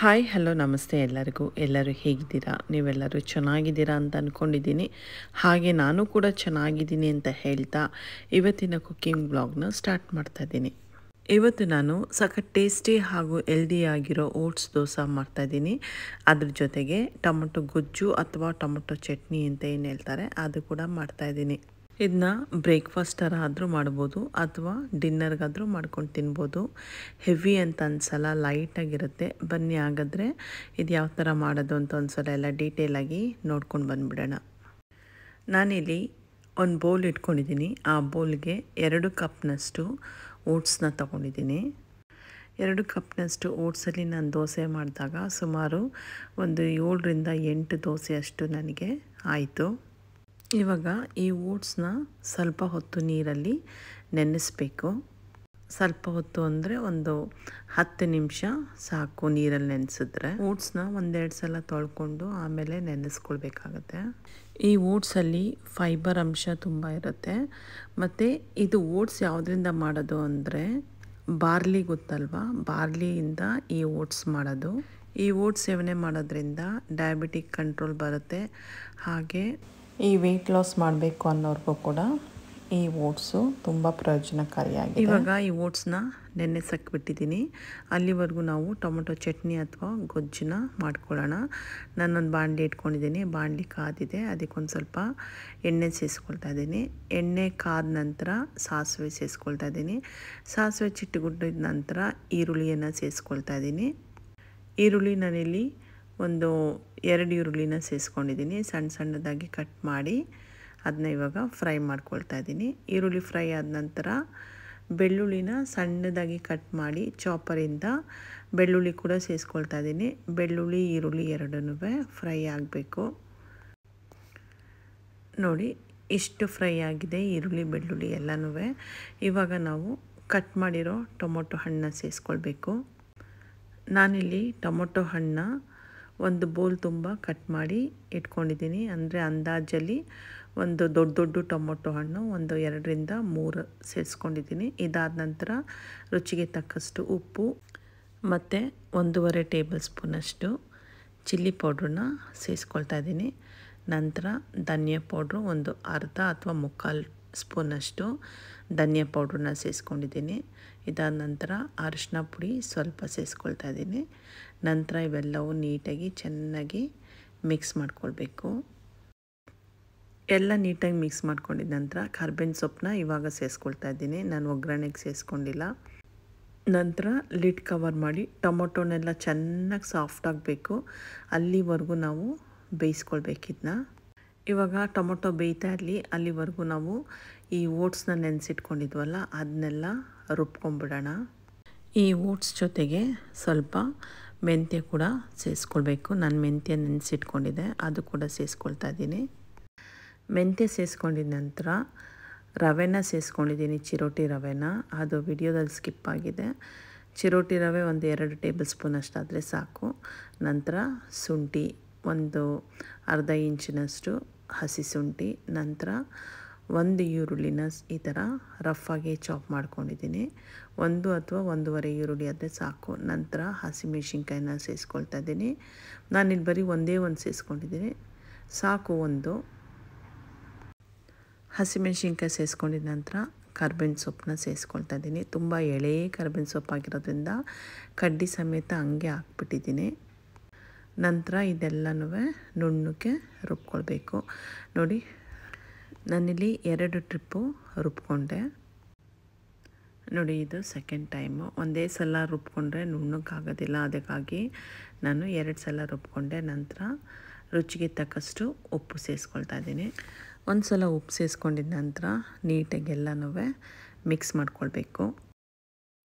Hi hello ನಮಸ್ತೆ ಎಲ್ಲರೂ ಹೇಗಿದ್ದೀರಾ? ನೀವೆಲ್ಲರೂ ಚೆನ್ನಾಗಿದ್ದೀರಾ ಅಂತ ಅಂದ್ಕೊಂಡಿದ್ದೀನಿ. ಹಾಗೆ ನಾನು ಕೂಡ ಚೆನ್ನಾಗಿದ್ದೀನಿ ಅಂತ ಹೇಳ್ತಾ ಇವತ್ತಿನ ಕುಕ್ಕಿಂಗ್ ಬ್ಲಾಗ್ನ ಸ್ಟಾರ್ಟ್ ಮಾಡ್ತಾಯಿದ್ದೀನಿ. ಇವತ್ತು ನಾನು ಸಖತ್ ಟೇಸ್ಟಿ ಹಾಗೂ ಹೆಲ್ದಿ ಆಗಿರೋ ಓಟ್ಸ್ ದೋಸೆ ಮಾಡ್ತಾಯಿದ್ದೀನಿ. ಅದ್ರ ಜೊತೆಗೆ ಟೊಮೊಟೊ ಗೊಜ್ಜು ಅಥವಾ ಟೊಮೊಟೊ ಚಟ್ನಿ ಅಂತ ಏನು ಹೇಳ್ತಾರೆ ಅದು ಕೂಡ ಮಾಡ್ತಾಯಿದ್ದೀನಿ. ಇದನ್ನ ಬ್ರೇಕ್ಫಾಸ್ಟ್ ಥರ ಆದರೂ ಮಾಡ್ಬೋದು ಅಥವಾ ಡಿನ್ನರ್ಗಾದರೂ ಮಾಡ್ಕೊಂಡು ತಿನ್ಬೋದು. ಹೆವಿ ಅಂತ ಅನ್ಸಲ್ಲ, ಲೈಟಾಗಿರುತ್ತೆ. ಬನ್ನಿ ಹಾಗಾದರೆ ಇದು ಯಾವ ಥರ ಮಾಡೋದು ಅಂತ ಒಂದ್ಸಲ ಎಲ್ಲ ಡೀಟೇಲಾಗಿ ನೋಡ್ಕೊಂಡು ಬಂದುಬಿಡೋಣ. ನಾನಿಲ್ಲಿ ಒಂದು ಬೌಲ್ ಇಟ್ಕೊಂಡಿದ್ದೀನಿ. ಆ ಬೌಲ್ಗೆ 2 ಕಪ್ನಷ್ಟು ಓಟ್ಸ್ನ ತೊಗೊಂಡಿದ್ದೀನಿ. 2 ಕಪ್ನಷ್ಟು ಓಟ್ಸಲ್ಲಿ ನಾನು ದೋಸೆ ಮಾಡಿದಾಗ ಸುಮಾರು ಒಂದು 7ರಿಂದ 8 ದೋಸೆ ಅಷ್ಟು ನನಗೆ ಆಯಿತು. ಇವಾಗ ಈ ಓಟ್ಸ್ನ ಸ್ವಲ್ಪ ಹೊತ್ತು ನೀರಲ್ಲಿ ನೆನೆಸಬೇಕು. ಸ್ವಲ್ಪ ಹೊತ್ತು ಅಂದರೆ ಒಂದು 10 ನಿಮಿಷ ಸಾಕು ನೀರಲ್ಲಿ ನೆನೆಸಿದ್ರೆ. ಓಟ್ಸ್ನ ಒಂದೆರಡು ಸಲ ತೊಳ್ಕೊಂಡು ಆಮೇಲೆ ನೆನೆಸ್ಕೊಳ್ಬೇಕಾಗತ್ತೆ. ಈ ಓಟ್ಸಲ್ಲಿ ಫೈಬರ್ ಅಂಶ ತುಂಬ ಇರುತ್ತೆ. ಮತ್ತು ಇದು ಓಟ್ಸ್ ಯಾವುದರಿಂದ ಮಾಡೋದು ಅಂದರೆ ಬಾರ್ಲಿ ಗೊತ್ತಲ್ವಾ, ಬಾರ್ಲಿಯಿಂದ ಈ ಓಟ್ಸ್ ಮಾಡೋದು. ಈ ಓಟ್ಸ್ ಸೇವನೆ ಮಾಡೋದ್ರಿಂದ ಡಯಾಬಿಟಿಕ್ ಕಂಟ್ರೋಲ್ ಬರುತ್ತೆ. ಹಾಗೆ ಈ ವೆಯ್ಟ್ ಲಾಸ್ ಮಾಡಬೇಕು ಅನ್ನೋರ್ಗೂ ಕೂಡ ಈ ಓಟ್ಸು ತುಂಬ ಪ್ರಯೋಜನಕಾರಿಯಾಗಿದೆ. ಇವಾಗ ಈ ಓಟ್ಸ್ನ ನೆನೆಸಕ್ಕೆ ಬಿಟ್ಟಿದ್ದೀನಿ. ಅಲ್ಲಿವರೆಗೂ ನಾವು ಟೊಮೊಟೊ ಚಟ್ನಿ ಅಥವಾ ಗೊಜ್ಜನ್ನ ಮಾಡ್ಕೊಳ್ಳೋಣ. ನಾನೊಂದು ಬಾಣಲಿ ಇಟ್ಕೊಂಡಿದ್ದೀನಿ. ಬಾಣಲಿ ಕಾದಿದೆ, ಅದಕ್ಕೊಂದು ಸ್ವಲ್ಪ ಎಣ್ಣೆ ಸೇರಿಸ್ಕೊಳ್ತಾ ಇದ್ದೀನಿ. ಎಣ್ಣೆ ಕಾದ ನಂತರ ಸಾಸಿವೆ ಸೇರಿಸ್ಕೊಳ್ತಾ ಇದ್ದೀನಿ. ಸಾಸಿವೆ ಚಿಟ್ಟುಗುಟ್ಟಿದ ನಂತರ ಈರುಳ್ಳಿಯನ್ನು ಸೇರಿಸ್ಕೊಳ್ತಾ ಇದ್ದೀನಿ. ಈರುಳ್ಳಿ ನಾನಿಲ್ಲಿ ಒಂದು 2 ಈರುಳ್ಳಿನ ಸೇರಿಸ್ಕೊಂಡಿದ್ದೀನಿ. ಸಣ್ಣದಾಗಿ ಕಟ್ ಮಾಡಿ ಅದನ್ನ ಇವಾಗ ಫ್ರೈ ಮಾಡ್ಕೊಳ್ತಾ ಇದ್ದೀನಿ. ಈರುಳ್ಳಿ ಫ್ರೈ ಆದ ನಂತರ ಬೆಳ್ಳುಳ್ಳಿನ ಸಣ್ಣದಾಗಿ ಕಟ್ ಮಾಡಿ ಚಾಪರಿಂದ ಬೆಳ್ಳುಳ್ಳಿ ಕೂಡ ಸೇರಿಸ್ಕೊಳ್ತಾ ಇದ್ದೀನಿ. ಬೆಳ್ಳುಳ್ಳಿ ಈರುಳ್ಳಿ ಎರಡನ್ನೂ ಫ್ರೈ ಆಗಬೇಕು. ನೋಡಿ ಇಷ್ಟು ಫ್ರೈ ಆಗಿದೆ ಈರುಳ್ಳಿ ಬೆಳ್ಳುಳ್ಳಿ ಎಲ್ಲನೂ. ಇವಾಗ ನಾವು ಕಟ್ ಮಾಡಿರೋ ಟೊಮೊಟೊ ಹಣ್ಣನ್ನ ಸೇರಿಸ್ಕೊಳ್ಬೇಕು. ನಾನಿಲ್ಲಿ ಟೊಮೊಟೊ ಹಣ್ಣನ್ನ ಒಂದು ಬೌಲ್ ತುಂಬ ಕಟ್ ಮಾಡಿ ಇಟ್ಕೊಂಡಿದ್ದೀನಿ. ಅಂದರೆ ಅಂದಾಜಲ್ಲಿ ಒಂದು ದೊಡ್ಡ ಟೊಮೊಟೊ ಹಣ್ಣು ಒಂದು 2ರಿಂದ 3 ಸೇರಿಸ್ಕೊಂಡಿದ್ದೀನಿ. ಇದಾದ ನಂತರ ರುಚಿಗೆ ತಕ್ಕಷ್ಟು ಉಪ್ಪು ಮತ್ತು 1.5 ಟೇಬಲ್ ಸ್ಪೂನಷ್ಟು ಚಿಲ್ಲಿ ಪೌಡ್ರನ್ನ ಸೇರಿಸ್ಕೊಳ್ತಾ ಇದ್ದೀನಿ. ನಂತರ ಧನಿಯಾ ಪೌಡ್ರು ಒಂದು ಅರ್ಧ ಅಥವಾ 3/4 ಸ್ಪೂನಷ್ಟು ಧನಿಯಾ ಪೌಡ್ರನ್ನ ಸೇರಿಸ್ಕೊಂಡಿದ್ದೀನಿ. ಇದಾದ ನಂತರ ಅರಿಶಿನ ಪುಡಿ ಸ್ವಲ್ಪ ಸೇರಿಸ್ಕೊಳ್ತಾ ಇದ್ದೀನಿ. ನಂತರ ಇವೆಲ್ಲವೂ ನೀಟಾಗಿ ಚೆನ್ನಾಗಿ ಮಿಕ್ಸ್ ಮಾಡ್ಕೊಳ್ಬೇಕು. ಎಲ್ಲ ನೀಟಾಗಿ ಮಿಕ್ಸ್ ಮಾಡ್ಕೊಂಡಿದ್ದ ನಂತರ ಕರ್ಬೇವಿನ ಸೊಪ್ಪನ್ನ ಇವಾಗ ಸೇರಿಸ್ಕೊಳ್ತಾ ಇದ್ದೀನಿ. ನಾನು ಒಗ್ಗರಣೆಗೆ ಸೇರಿಸ್ಕೊಂಡಿಲ್ಲ. ನಂತರ ಲಿಡ್ ಕವರ್ ಮಾಡಿ ಟೊಮೊಟೊನೆಲ್ಲ ಚೆನ್ನಾಗಿ ಸಾಫ್ಟ್ ಆಗಬೇಕು, ಅಲ್ಲಿವರೆಗೂ ನಾವು ಬೇಯಿಸ್ಕೊಳ್ಬೇಕಿದ್ನ. ಇವಾಗ ಟೊಮೊಟೊ ಬೇಯ್ತಾ ಇರಲಿ, ಅಲ್ಲಿವರೆಗೂ ನಾವು ಈ ಓಟ್ಸ್ನ ನೆನೆಸಿಟ್ಕೊಂಡಿದ್ವಲ್ಲ ಅದನ್ನೆಲ್ಲ ರುಬ್ಕೊಂಡ್ಬಿಡೋಣ. ಈ ಓಟ್ಸ್ ಜೊತೆಗೆ ಸ್ವಲ್ಪ ಮೆಂತ್ಯ ಕೂಡ ಸೇರಿಸ್ಕೊಳ್ಬೇಕು. ನಾನು ಮೆಂತ್ಯ ನೆನೆಸಿಟ್ಕೊಂಡಿದ್ದೆ, ಅದು ಕೂಡ ಸೇರಿಸ್ಕೊಳ್ತಾ ಇದ್ದೀನಿ. ಮೆಂತ್ಯ ಸೇರಿಸ್ಕೊಂಡಿದ ನಂತರ ರವೆನ ಸೇರಿಸ್ಕೊಂಡಿದ್ದೀನಿ, ಚಿರೋಟಿ ರವೆನ. ಅದು ವಿಡಿಯೋದಲ್ಲಿ ಸ್ಕಿಪ್ ಆಗಿದೆ. ಚಿರೋಟಿ ರವೆ ಒಂದು 2 ಟೇಬಲ್ ಸ್ಪೂನ್ ಅಷ್ಟಾದರೆ ಸಾಕು. ನಂತರ ಶುಂಠಿ ಒಂದು ಅರ್ಧ ಇಂಚಿನಷ್ಟು ಹಸಿ ಶುಂಠಿ. ನಂತರ 1 ಈರುಳ್ಳಿನ ಈ ಥರ ರಫಾಗಿ ಚಾಪ್ ಮಾಡ್ಕೊಂಡಿದ್ದೀನಿ. 1 ಅಥವಾ 1.5 ಈರುಳ್ಳಿ ಆದರೆ ಸಾಕು. ನಂತರ ಹಸಿಮೆಣ್ಸಿನ್ಕಾಯಿನ ಸೇರಿಸ್ಕೊಳ್ತಾ ಇದ್ದೀನಿ. ನಾನಿಲ್ಲಿ ಬರೀ ಒಂದೇ ಒಂದು ಸೇರಿಸ್ಕೊಂಡಿದ್ದೀನಿ, ಸಾಕು. ಒಂದು ಹಸಿಮೆಣ್ಸಿನ್ಕಾಯಿ ಸೇರಿಸ್ಕೊಂಡಿದ ನಂತರ ಕರ್ಬೇವಿನ ಸೊಪ್ಪನ್ನ ಸೇರಿಸ್ಕೊಳ್ತಾ ಇದ್ದೀನಿ. ತುಂಬ ಎಳೆ ಕರ್ಬೇವಿನ ಸೊಪ್ಪಾಗಿರೋದ್ರಿಂದ ಕಡ್ಡಿ ಸಮೇತ ಹಂಗೆ ಹಾಕ್ಬಿಟ್ಟಿದ್ದೀನಿ. ನಂತರ ಇದೆಲ್ಲನೂ ನುಣ್ಣಕ್ಕೆ ರುಬ್ಕೊಳ್ಬೇಕು. ನೋಡಿ ನಾನಿಲ್ಲಿ 2 ಟ್ರಿಪ್ಪು ರುಬ್ಕೊಂಡೆ. ನೋಡಿ ಇದು ಸೆಕೆಂಡ್ ಟೈಮು. ಒಂದೇ ಸಲ ರುಬ್ಕೊಂಡ್ರೆ ನುಣ್ಣಕ್ಕಾಗೋದಿಲ್ಲ, ಅದಕ್ಕಾಗಿ ನಾನು 2 ಸಲ ರುಬ್ಕೊಂಡೆ. ನಂತರ ರುಚಿಗೆ ತಕ್ಕಷ್ಟು ಉಪ್ಪು ಸೇರಿಸ್ಕೊಳ್ತಾ ಇದ್ದೀನಿ. ಒಂದು ಸಲ ಉಪ್ಪು ಸೇರಿಸ್ಕೊಂಡಿದ್ದ ನಂತರ ನೀಟಾಗಿ ಎಲ್ಲನೂ ಮಿಕ್ಸ್ ಮಾಡ್ಕೊಳ್ಬೇಕು.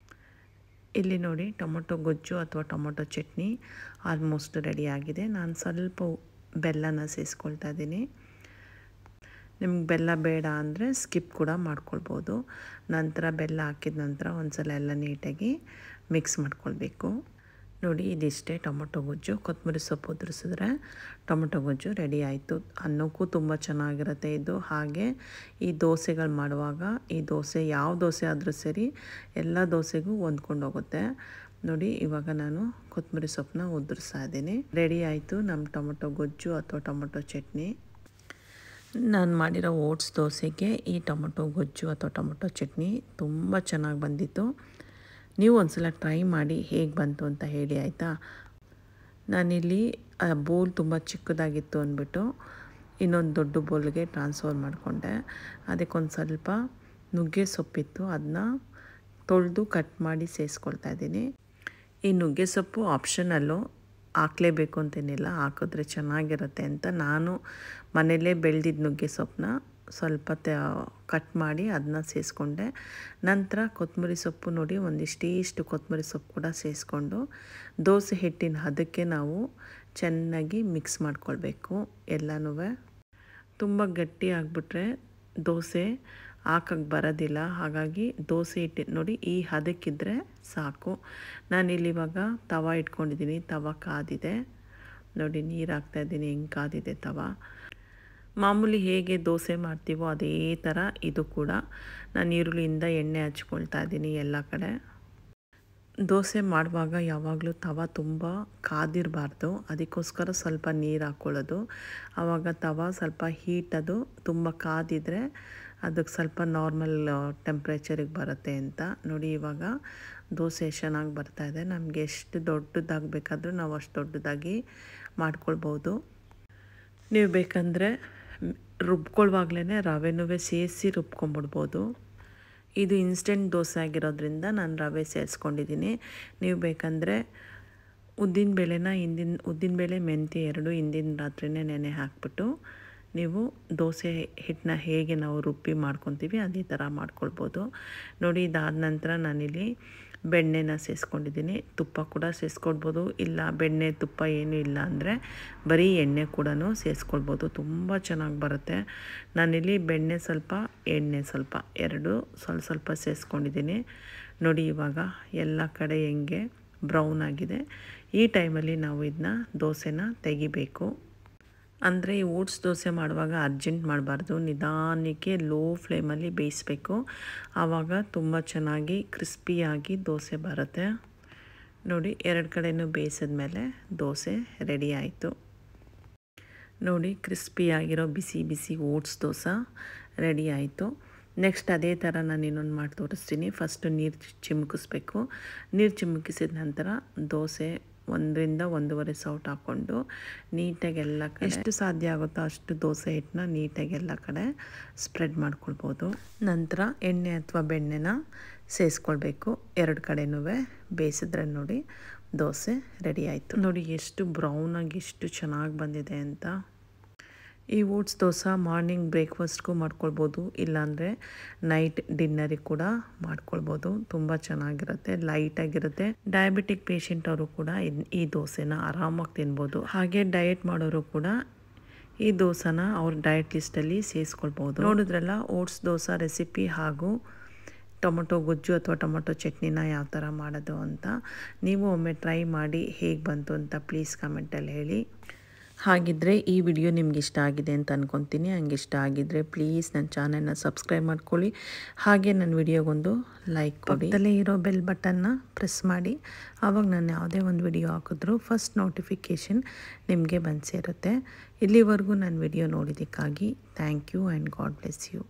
ಇಲ್ಲಿ ನೋಡಿ ಟೊಮೊಟೊ ಗೊಜ್ಜು ಅಥವಾ ಟೊಮೊಟೊ ಚಟ್ನಿ ಆಲ್ಮೋಸ್ಟ್ ರೆಡಿ ಆಗಿದೆ. ನಾನು ಸ್ವಲ್ಪ ಬೆಲ್ಲನ ಸೇರಿಸ್ಕೊಳ್ತಾ ಇದ್ದೀನಿ. ನಿಮ್ಗೆ ಬೆಲ್ಲ ಬೇಡ ಅಂದರೆ ಸ್ಕಿಪ್ ಕೂಡ ಮಾಡ್ಕೊಳ್ಬೋದು. ನಂತರ ಬೆಲ್ಲ ಹಾಕಿದ ನಂತರ ಒಂದು ಸಲ ಎಲ್ಲ ನೀಟಾಗಿ ಮಿಕ್ಸ್ ಮಾಡ್ಕೊಳ್ಬೇಕು. ನೋಡಿ ಇದಿಷ್ಟೇ ಟೊಮೊಟೊ ಗೊಜ್ಜು. ಕೊತ್ತಂಬರಿ ಸೊಪ್ಪು ಉದುರಿಸಿದ್ರೆ ಟೊಮೊಟೊ ಗೊಜ್ಜು ರೆಡಿ ಆಯಿತು. ಅನ್ನಕ್ಕೂ ತುಂಬ ಚೆನ್ನಾಗಿರುತ್ತೆ ಇದು. ಹಾಗೆ ಈ ದೋಸೆಗಳು ಮಾಡುವಾಗ ಈ ದೋಸೆ ಯಾವ ದೋಸೆ ಆದರೂ ಸರಿ ಎಲ್ಲ ದೋಸೆಗೂ ಹೊಂದ್ಕೊಂಡು ಹೋಗುತ್ತೆ. ನೋಡಿ ಇವಾಗ ನಾನು ಕೊತ್ತಂಬರಿ ಸೊಪ್ಪನ್ನ ಉದುರಿಸ್ತಾ ಇದ್ದೀನಿ. ರೆಡಿ ಆಯಿತು ನಮ್ಮ ಟೊಮೊಟೊ ಗೊಜ್ಜು ಅಥವಾ ಟೊಮೊಟೊ ಚಟ್ನಿ. ನಾನು ಮಾಡಿರೋ ಓಟ್ಸ್ ದೋಸೆಗೆ ಈ ಟೊಮೊಟೊ ಗೊಜ್ಜು ಅಥವಾ ಟೊಮೊಟೊ ಚಟ್ನಿ ತುಂಬ ಚೆನ್ನಾಗಿ ಬಂದಿತ್ತು. ನೀವು ಒಂದ್ಸಲ ಟ್ರೈ ಮಾಡಿ ಹೇಗೆ ಬಂತು ಅಂತ ಹೇಳಿ ಆಯಿತಾ. ನಾನಿಲ್ಲಿ ಬೋಲ್ ತುಂಬ ಚಿಕ್ಕದಾಗಿತ್ತು ಅಂದ್ಬಿಟ್ಟು ಇನ್ನೊಂದು ದೊಡ್ಡ ಬೋಲ್ಗೆ ಟ್ರಾನ್ಸ್ಫರ್ ಮಾಡಿಕೊಂಡೆ. ಅದಕ್ಕೊಂದು ಸ್ವಲ್ಪ ನುಗ್ಗೆ ಸೊಪ್ಪಿತ್ತು, ಅದನ್ನ ತೊಳೆದು ಕಟ್ ಮಾಡಿ ಸೇರಿಸ್ಕೊಳ್ತಾ ಇದ್ದೀನಿ. ಈ ನುಗ್ಗೆ ಸೊಪ್ಪು ಆಪ್ಷನಲ್ಲು, ಹಾಕಲೇಬೇಕು ಅಂತೇನಿಲ್ಲ, ಹಾಕಿದ್ರೆ ಚೆನ್ನಾಗಿರುತ್ತೆ ಅಂತ ನಾನು ಮನೆಯಲ್ಲೇ ಬೆಳೆದಿದ್ದ ನುಗ್ಗೆ ಸೊಪ್ಪನ್ನ ಸ್ವಲ್ಪ ಕಟ್ ಮಾಡಿ ಅದನ್ನ ಸೇರಿಸ್ಕೊಂಡೆ. ನಂತರ ಕೊತ್ತಂಬರಿ ಸೊಪ್ಪು ನೋಡಿ ಒಂದಿಷ್ಟು ಕೊತ್ತಂಬರಿ ಸೊಪ್ಪು ಕೂಡ ಸೇರಿಸ್ಕೊಂಡು ದೋಸೆ ಹಿಟ್ಟಿನ ಹದಕ್ಕೆ ನಾವು ಚೆನ್ನಾಗಿ ಮಿಕ್ಸ್ ಮಾಡ್ಕೊಳ್ಬೇಕು ಎಲ್ಲನೂ. ತುಂಬ ಗಟ್ಟಿ ಆಗಿಬಿಟ್ರೆ ದೋಸೆ ಹಾಕಕ್ಕೆ ಬರೋದಿಲ್ಲ. ಹಾಗಾಗಿ ದೋಸೆ ಹಿಟ್ಟು ನೋಡಿ ಈ ಹದಕ್ಕಿದ್ರೆ ಸಾಕು. ನಾನಿಲ್ಲಿ ಇವಾಗ ತವ ಇಟ್ಕೊಂಡಿದ್ದೀನಿ, ತವ ಕಾದಿದೆ ನೋಡಿ, ನೀರು ಹಾಕ್ತಾಯಿದ್ದೀನಿ, ಹೆಂಗೆ ಕಾದಿದೆ ತವ. ಮಾಮೂಲಿ ಹೇಗೆ ದೋಸೆ ಮಾಡ್ತೀವೋ ಅದೇ ಥರ ಇದು ಕೂಡ ನಾನು ಈರುಳ್ಳಿಯಿಂದ ಎಣ್ಣೆ ಹಚ್ಕೊಳ್ತಾ ಇದ್ದೀನಿ ಎಲ್ಲ ಕಡೆ. ದೋಸೆ ಮಾಡುವಾಗ ಯಾವಾಗಲೂ ತವ ತುಂಬ ಕಾದಿರಬಾರ್ದು, ಅದಕ್ಕೋಸ್ಕರ ಸ್ವಲ್ಪ ನೀರು ಹಾಕ್ಕೊಳ್ಳೋದು. ಆವಾಗ ತವ ಸ್ವಲ್ಪ ಹೀಟದು ತುಂಬ ಕಾದಿದ್ರೆ ಅದಕ್ಕೆ ಸ್ವಲ್ಪ ನಾರ್ಮಲ್ ಟೆಂಪ್ರೇಚರಿಗೆ ಬರುತ್ತೆ ಅಂತ. ನೋಡಿ ಇವಾಗ ದೋಸೆ ಚೆನ್ನಾಗಿ ಬರ್ತಾಯಿದೆ. ನಮಗೆ ಎಷ್ಟು ದೊಡ್ಡದಾಗಿ ಬೇಕಾದರೂ ನಾವು ಅಷ್ಟು ದೊಡ್ಡದಾಗಿ ಮಾಡ್ಕೊಳ್ಬೋದು. ನೀವು ಬೇಕಂದರೆ ರುಬ್ಕೊಳ್ಳುವಾಗಲೇ ರವೆನೂ ಸೇರಿಸಿ ರುಬ್ಕೊಂಬಿಡ್ಬೋದು. ಇದು ಇನ್ಸ್ಟೆಂಟ್ ದೋಸೆ ಆಗಿರೋದ್ರಿಂದ ನಾನು ರವೆ ಸೇರಿಸ್ಕೊಂಡಿದ್ದೀನಿ. ನೀವು ಬೇಕಂದರೆ ಉದ್ದಿನಬೇಳೆ ಮೆಂತ್ಯ ಎರಡು ಹಿಂದಿನ ರಾತ್ರಿನೇ ನೆನೆ ಹಾಕ್ಬಿಟ್ಟು ನೀವು ದೋಸೆ ಹಿಟ್ಟನ್ನ ಹೇಗೆ ನಾವು ರುಬ್ಬಿ ಮಾಡ್ಕೊತೀವಿ ಅದೇ ಥರ ಮಾಡ್ಕೊಳ್ಬೋದು. ನೋಡಿ ಇದಾದ ನಂತರ ನಾನಿಲ್ಲಿ ಬೆಣ್ಣೆನ ಸೇರಿಸ್ಕೊಂಡಿದ್ದೀನಿ. ತುಪ್ಪ ಕೂಡ ಸೇರಿಸ್ಕೊಳ್ಬೋದು, ಇಲ್ಲ ಬೆಣ್ಣೆ ತುಪ್ಪ ಏನೂ ಇಲ್ಲ ಅಂದರೆ ಬರೀ ಎಣ್ಣೆ ಕೂಡ ಸೇರಿಸ್ಕೊಳ್ಬೋದು, ತುಂಬ ಚೆನ್ನಾಗಿ ಬರುತ್ತೆ. ನಾನಿಲ್ಲಿ ಬೆಣ್ಣೆ ಸ್ವಲ್ಪ ಎಣ್ಣೆ ಸ್ವಲ್ಪ ಎರಡು ಸ್ವಲ್ಪ ಸೇರಿಸ್ಕೊಂಡಿದ್ದೀನಿ. ನೋಡಿ ಇವಾಗ ಎಲ್ಲ ಕಡೆ ಹೆಂಗೆ ಬ್ರೌನ್ ಆಗಿದೆ. ಈ ಟೈಮಲ್ಲಿ ನಾವು ಇದನ್ನ ದೋಸೆನ ತೆಗಿಬೇಕು. ಅಂದರೆ ಈ ಓಟ್ಸ್ ದೋಸೆ ಮಾಡುವಾಗ ಅರ್ಜೆಂಟ್ ಮಾಡಬಾರ್ದು, ನಿಧಾನಕ್ಕೆ ಲೋ ಫ್ಲೇಮಲ್ಲಿ ಬೇಯಿಸಬೇಕು. ಆವಾಗ ತುಂಬ ಚೆನ್ನಾಗಿ ಕ್ರಿಸ್ಪಿಯಾಗಿ ದೋಸೆ ಬರುತ್ತೆ. ನೋಡಿ ಎರಡು ಕಡೆಯೂ ಬೇಯಿಸಿದ್ಮೇಲೆ ದೋಸೆ ರೆಡಿ ಆಯಿತು. ನೋಡಿ ಕ್ರಿಸ್ಪಿಯಾಗಿರೋ ಬಿಸಿ ಬಿಸಿ ಓಟ್ಸ್ ದೋಸೆ ರೆಡಿ ಆಯಿತು. ನೆಕ್ಸ್ಟ್ ಅದೇ ಥರ ನಾನು ಇನ್ನೊಂದು ಮಾಡಿ ತೋರಿಸ್ತೀನಿ. ಫಸ್ಟು ನೀರು ಚಿಮುಕಿಸ್ಬೇಕು. ನೀರು ಚಿಮುಕಿಸಿದ ನಂತರ ದೋಸೆ 1 ರಿಂದ 1.5 ಸೌಟ್ ಹಾಕ್ಕೊಂಡು ನೀಟಾಗಿ ಎಲ್ಲ ಕಡೆ ಎಷ್ಟು ಸಾಧ್ಯ ಆಗುತ್ತೋ ಅಷ್ಟು ದೋಸೆ ಹಿಟ್ಟನ್ನ ನೀಟಾಗಿ ಎಲ್ಲ ಕಡೆ ಸ್ಪ್ರೆಡ್ ಮಾಡ್ಕೊಳ್ಬೋದು. ನಂತರ ಎಣ್ಣೆ ಅಥವಾ ಬೆಣ್ಣೆನ ಸೇರಿಸ್ಕೊಳ್ಬೇಕು. ಎರಡು ಕಡೆನೂ ಬೇಯಿಸಿದ್ರೆ ನೋಡಿ ದೋಸೆ ರೆಡಿ ಆಯಿತು. ನೋಡಿ ಎಷ್ಟು ಬ್ರೌನಾಗಿ ಎಷ್ಟು ಚೆನ್ನಾಗಿ ಬಂದಿದೆ ಅಂತ. ಈ ಓಟ್ಸ್ ದೋಸೆ ಮಾರ್ನಿಂಗ್ ಬ್ರೇಕ್ಫಾಸ್ಟ್ಗೂ ಮಾಡ್ಕೊಳ್ಬೋದು, ಇಲ್ಲಾಂದರೆ ನೈಟ್ ಡಿನ್ನರಿಗೆ ಕೂಡ ಮಾಡ್ಕೊಳ್ಬೋದು. ತುಂಬ ಚೆನ್ನಾಗಿರುತ್ತೆ, ಲೈಟಾಗಿರುತ್ತೆ. ಡಯಾಬಿಟಿಕ್ ಪೇಷಂಟ್ ಅವರು ಕೂಡ ಈ ದೋಸೆನ ಆರಾಮಾಗಿ ತಿನ್ಬೋದು. ಹಾಗೆ ಡಯಟ್ ಮಾಡೋರು ಕೂಡ ಈ ದೋಸೆನ ಅವ್ರ ಡಯಟ್ ಲಿಸ್ಟಲ್ಲಿ ಸೇರಿಸ್ಕೊಳ್ಬೋದು. ನೋಡಿದ್ರಲ್ಲ ಓಟ್ಸ್ ದೋಸೆ ರೆಸಿಪಿ ಹಾಗೂ ಟೊಮೊಟೊ ಗೊಜ್ಜು ಅಥವಾ ಟೊಮೊಟೊ ಚಟ್ನಿನ ಯಾವ ಥರ ಮಾಡೋದು ಅಂತ. ನೀವು ಒಮ್ಮೆ ಟ್ರೈ ಮಾಡಿ ಹೇಗೆ ಬಂತು ಅಂತ ಪ್ಲೀಸ್ ಕಮೆಂಟಲ್ಲಿ ಹೇಳಿ. ಹಾಗಿದ್ದರೆ ಈ ವಿಡಿಯೋ ನಿಮ್ಗೆ ಇಷ್ಟ ಆಗಿದೆ ಅಂತ ಅಂದ್ಕೊತೀನಿ. ಹಂಗೆ ಇಷ್ಟ ಆಗಿದ್ದರೆ ಪ್ಲೀಸ್ ನನ್ನ ಚಾನಲ್ನ ಸಬ್ಸ್ಕ್ರೈಬ್ ಮಾಡ್ಕೊಳ್ಳಿ. ಹಾಗೆ ನನ್ನ ವಿಡಿಯೋಗೊಂದು ಲೈಕ್ ಕೊಡಿ. ಪಕ್ಕದಲ್ಲೇ ಇರೋ ಬೆಲ್ ಬಟನ್ನ ಪ್ರೆಸ್ ಮಾಡಿ. ಆವಾಗ ನಾನು ಯಾವುದೇ ಒಂದು ವಿಡಿಯೋ ಹಾಕಿದ್ರೂ ಫಸ್ಟ್ ನೋಟಿಫಿಕೇಷನ್ ನಿಮಗೆ ಬಂದು ಸೇರುತ್ತೆ. ಇಲ್ಲಿವರೆಗೂ ನನ್ನ ವಿಡಿಯೋ ನೋಡಿದ್ದಕ್ಕಾಗಿ thank you and God bless you.